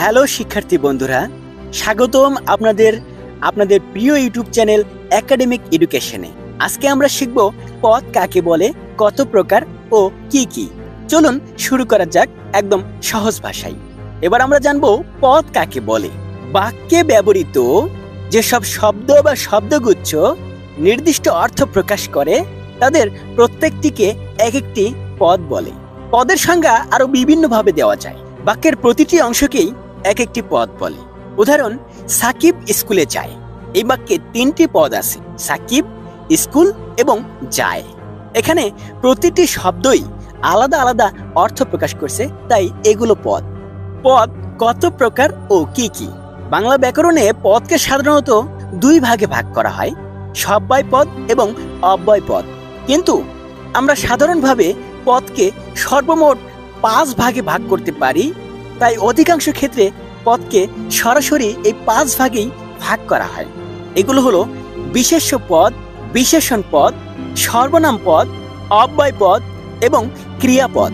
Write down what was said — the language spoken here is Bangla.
হ্যালো শিক্ষার্থী বন্ধুরা, স্বাগতম আপনাদের প্রিয় ইউটিউব চ্যানেল একাডেমিক এডুকেশনে। আজকে আমরা শিখব পদ কাকে বলে, কত প্রকার ও কি কি। চলুন শুরু করা যাক একদম সহজ ভাষায়। এবার আমরা জানব পদ কাকে বলে। বাক্যে ব্যবহৃত যেসব শব্দ বা শব্দগুচ্ছ নির্দিষ্ট অর্থ প্রকাশ করে তাদের প্রত্যেকটিকে এক একটি পদ বলে। পদের সংজ্ঞা আরো বিভিন্নভাবে দেওয়া যায়। বাক্যের প্রতিটি অংশকেই এক একটি পদ বলে। উদাহরণ, সাকিব স্কুলে যায়। এই বাক্যে তিনটি পদ আছে, সাকিব, স্কুল এবং যায়। এখানে প্রতিটি শব্দই আলাদা আলাদা অর্থ প্রকাশ করছে, তাই এগুলো পদ। পদ কত প্রকার ও কি কি? বাংলা ব্যাকরণে পদকে সাধারণত দুই ভাগে ভাগ করা হয়, সব্যয় পদ এবং অব্যয় পদ। কিন্তু আমরা সাধারণভাবে পদকে সর্বমোট 5 ভাগে ভাগ করতে পারি, তাই অধিকাংশ ক্ষেত্রে পদকে সরাসরি এই 5 ভাগেই ভাগ করা হয়। এগুলো হলো বিশেষ্য পদ, বিশেষণ পদ, সর্বনাম পদ, অব্যয় পদ এবং ক্রিয়াপদ।